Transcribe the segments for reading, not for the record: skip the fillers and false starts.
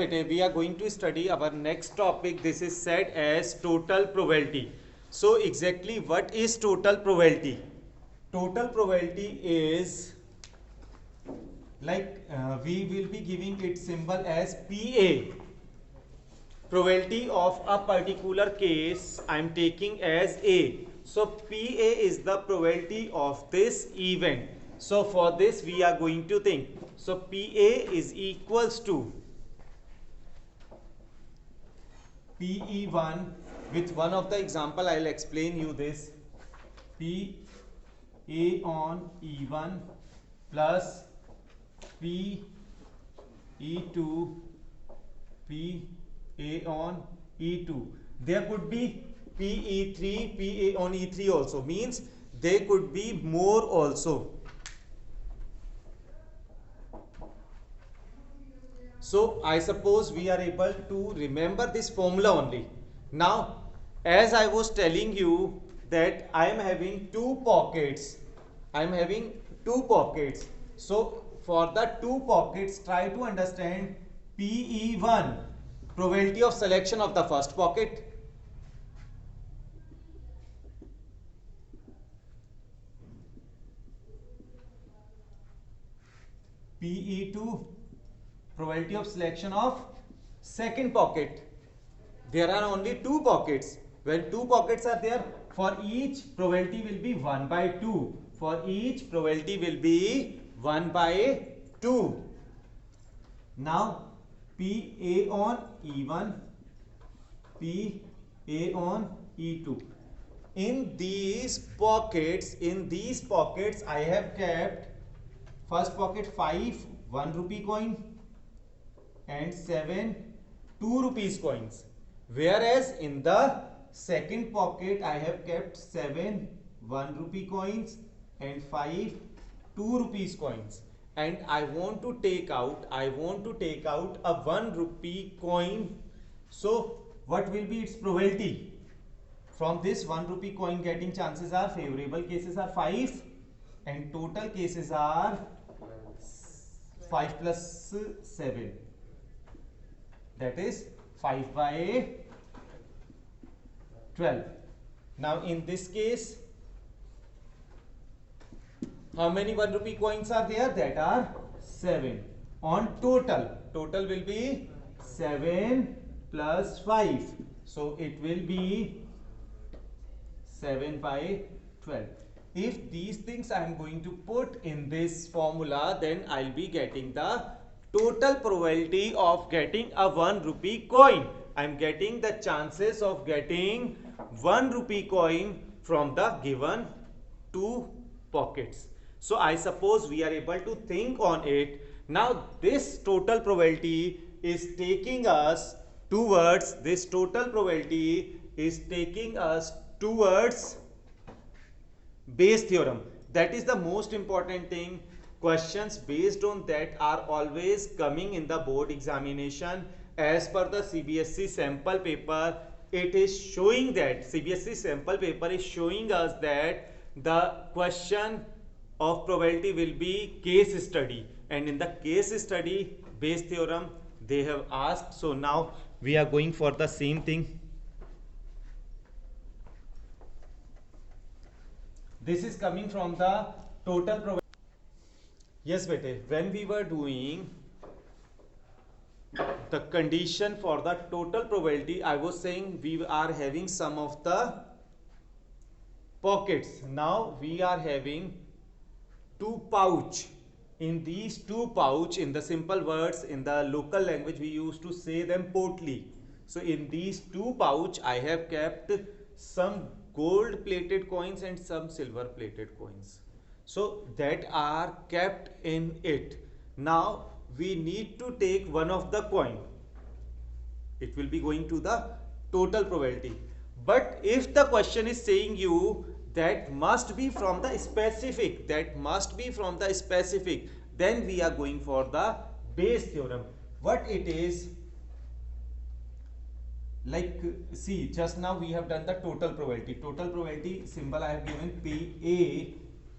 bete, we are going to study our next topic. This is said as total probability. So exactly what is total probability? Total probability is like we will be giving its symbol as PA. Probability of a particular case I am taking as A. So PA is the probability of this event. So for this we are going to think. So PA is equals to PE1. With one of the example I will explain you this. PA on E1 plus PE2 PA on E2. There could be PE3 PA on E3 also, means they could be more also. So I suppose we are able to remember this formula only. Now as I was telling you that I am having two pockets. So for the two pockets, try to understand PE1, probability of selection of the first pocket. PE2, probability of selection of second pocket. There are only two pockets. When two pockets are there, for each probability will be 1 by 2. For each probability will be 1 by 2. Now PA on E1, PA on E2. In these pockets, I have kept first pocket 5 1 rupee coin and 7 2 rupees coins. Whereas in the second pocket I have kept 7 1 rupee coins and 5 2 rupees coins. And I want to take out a 1 rupee coin. So what will be its probability? From this 1 rupee coin getting chances are, favorable cases are 5 and total cases are 5 plus 7. That is 5 by 12. Now in this case, how many 1 rupee coins are there? That are 7. On total will be 7 plus 5. So it will be 7 by 12. If these things I am going to put in this formula, then I will be getting the total probability of getting a 1 rupee coin. I am getting the chances of getting 1 rupee coin from the given two pockets. So I suppose we are able to think on it. Now this total probability is taking us towards Bayes theorem. That is the most important thing. Questions based on that are always coming in the board examination. As per the CBSE sample paper, it is showing that CBSE sample paper is showing us that the question of probability will be case study, and in the case study Bayes theorem they have asked. So now we are going for the same thing. This is coming from the total probability. Yes, bete, when we were doing the condition for the total probability, I was saying we are having some of the pockets. Now we are having two pouch. In these two pouch, in the simple words, in the local language we used to say them potli. So in these two pouch I have kept some gold plated coins and some silver plated coins. So that are kept in it. Now we need to take one of the coin. It will be going to the total probability. But if the question is saying you that must be from the specific, then we are going for the Bayes theorem. What it is, like, see, just now we have done the total probability symbol I have given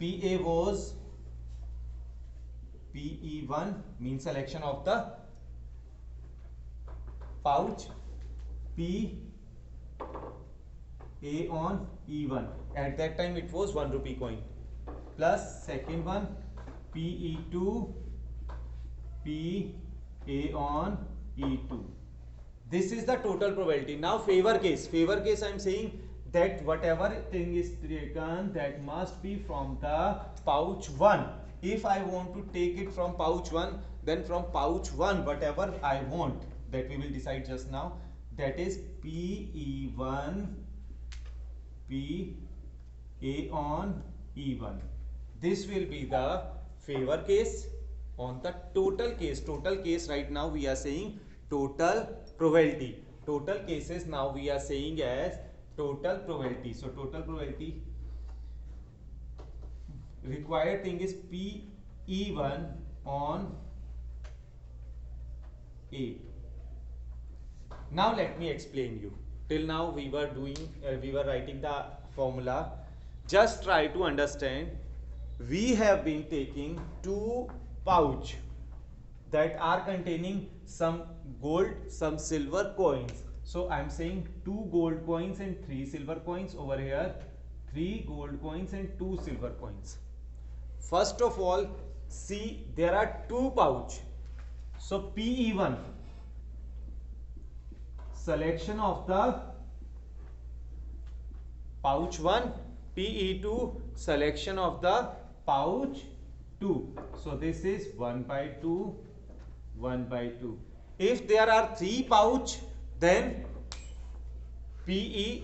PA was PE1, means selection of the pouch P A on E1. At that time it was 1 rupee coin. Plus second one PE2 P A on E2. This is the total probability. Now favor case. Favor case I am saying that whatever thing is taken, that must be from the pouch 1. If I want to take it from pouch 1, then from pouch 1 whatever I want, that we will decide just now, that is PE1 P A on E1. This will be the favor case. On the total case right now we are saying total probability. Total cases now we are saying as total probability. So total probability, required thing is PE1 on A. Now let me explain you. Till now we were writing the formula. Just try to understand. We have been taking two pouch that are containing some gold, some silver coins. So I am saying 2 gold coins and 3 silver coins. Over here 3 gold coins and 2 silver coins. First of all, see, there are 2 pouch. So PE1, selection of the pouch 1, PE2, selection of the pouch 2. So this is 1 by 2, 1 by 2. If there are 3 pouch, then PE1,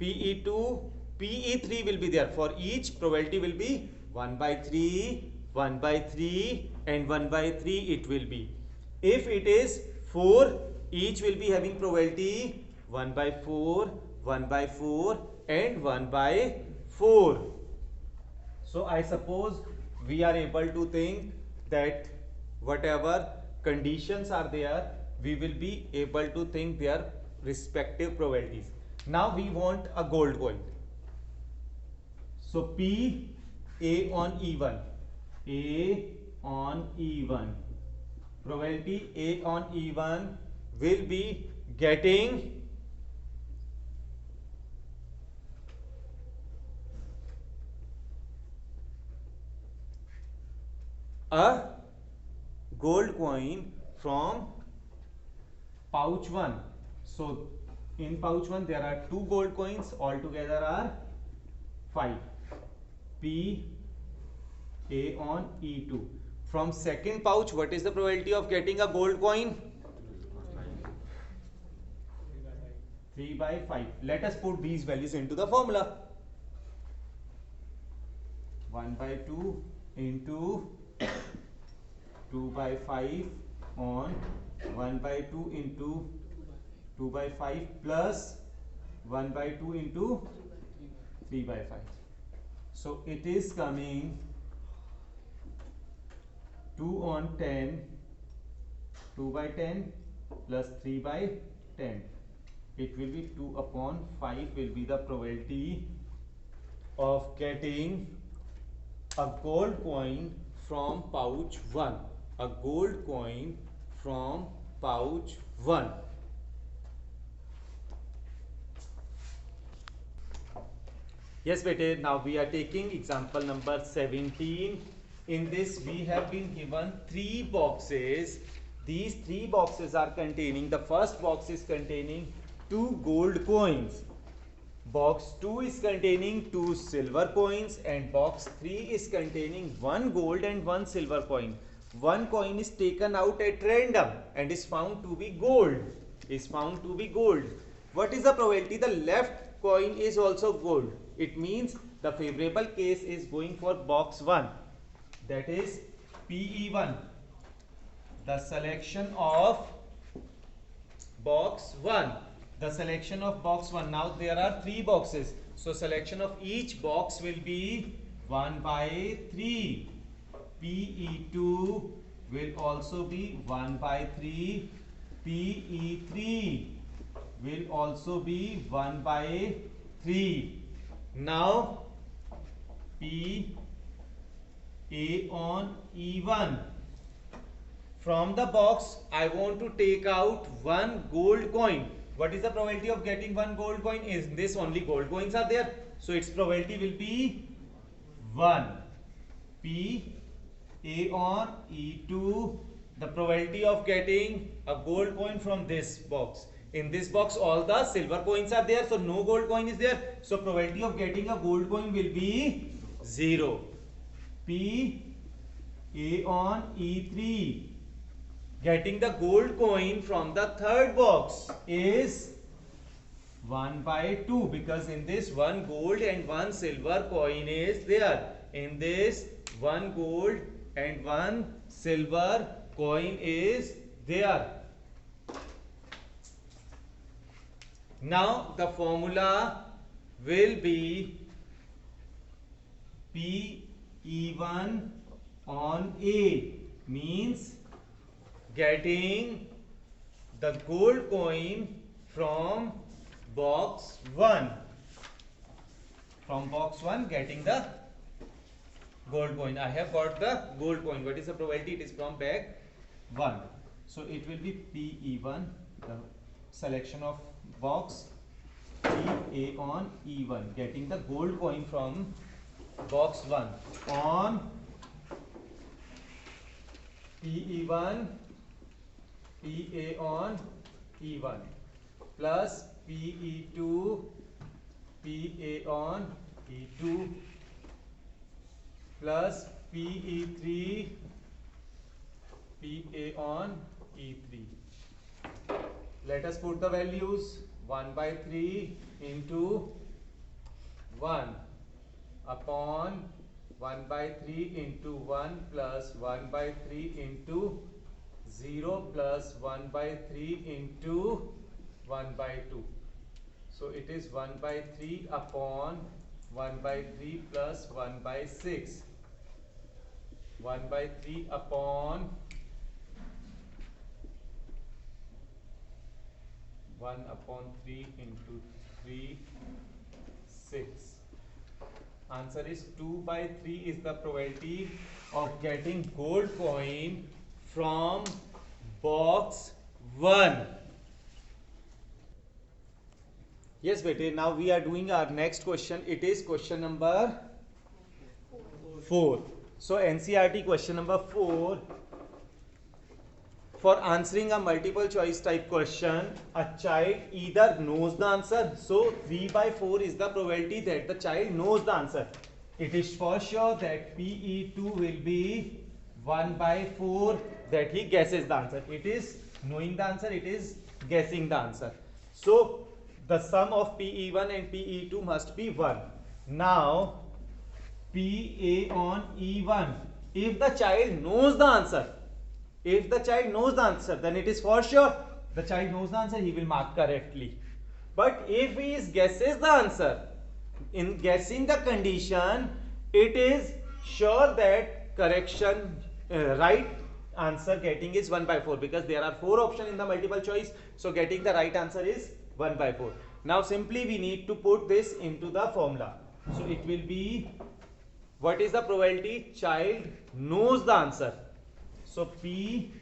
PE2, PE3 will be there. For each probability will be 1 by 3, 1 by 3 and 1 by 3 it will be. If it is 4, each will be having probability 1 by 4, 1 by 4 and 1 by 4. So I suppose we are able to think that whatever conditions are there, we will be able to think their respective probabilities. Now we want a gold coin. So P A on E1, A on E1, probability A on E1 will be getting a gold coin from pouch 1. So in pouch 1 there are 2 gold coins, altogether are 5. P A on E2. From second pouch, what is the probability of getting a gold coin? 3 by 5. Let us put these values into the formula. 1 by 2 into 2 by 5 on 1 by 2 into 2 by 5 plus 1 by 2 into 3 by 5. So it is coming 2 on 10, 2 by 10 plus 3 by 10. It will be 2 upon 5 will be the probability of getting a gold coin from pouch 1. A gold coin from pouch 1. Yes, bete, now we are taking example number 17. In this we have been given 3 boxes. These 3 boxes are containing, the first box is containing 2 gold coins. Box 2 is containing 2 silver coins and box 3 is containing 1 gold and 1 silver coin. One coin is taken out at random and is found to be gold. What is the probability? The left coin is also gold. It means the favorable case is going for box 1. That is PE1. The selection of box 1. The selection of box 1. Now there are 3 boxes. So selection of each box will be 1 by 3. PE2 will also be 1 by 3. PE3 will also be 1 by 3. Now P A on E1. from the box I want to take out one gold coin. What is the probability of getting one gold coin? Is this only gold coins are there? So its probability will be 1. P A on E2. The probability of getting a gold coin from this box. In this box all the silver coins are there, so no gold coin is there. So probability of getting a gold coin will be 0. P A on E3. Getting the gold coin from the third box is 1 by 2, because in this one gold and one silver coin is there. In this one gold and one silver coin is there. Now the formula will be P E1 on A, means getting the gold coin from box 1. From box 1 getting the gold coin. I have got the gold coin. What is the probability? It is from bag 1. So it will be PE1, the selection of box PA on E1, getting the gold coin from box 1 on PE1 PA on E1 plus PE2 PA on E2 plus PE3 PA on E3. Let us put the values. 1 by 3 into 1 upon 1 by 3 into 1 plus 1 by 3 into 0 plus 1 by 3 into 1 by 2. So it is 1 by 3 upon 1 by 3 plus 1 by 6. 1 by 3 upon 1 upon 3 into 3, 6. Answer is 2 by 3 is the probability of getting gold coin from box 1. Yes, bete. Now we are doing our next question. It is question number 4. So NCERT question number 4. For answering a multiple choice type question, a child either knows the answer. So 3 by 4 is the probability that the child knows the answer. It is for sure that PE2 will be 1 by 4 that he guesses the answer. It is knowing the answer, it is guessing the answer. So the sum of PE1 and PE2 must be 1. Now PA on E1, if the child knows the answer, if the child knows the answer, then it is for sure the child knows the answer, he will mark correctly. But if he guesses the answer, in guessing the condition, it is sure that correction, right answer getting is 1 by 4, because there are 4 options in the multiple choice. So getting the right answer is 1 by 4. Now simply we need to put this into the formula. So it will be, what is the probability child knows the answer? So P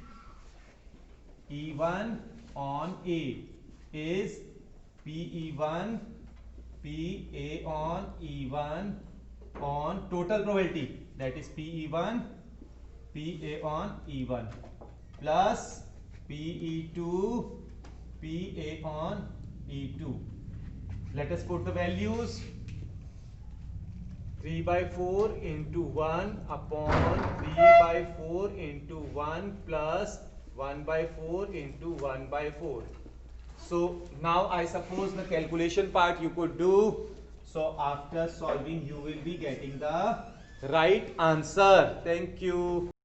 E1 on A is PE1 PA on E1 on total probability, that is PE1 PA on E1 plus PE2 PA on E2. Let us put the values. 3 by 4 into 1 upon 3 by 4 into 1 plus 1 by 4 into 1 by 4. So now I suppose the calculation part you could do. So after solving you will be getting the right answer. Thank you.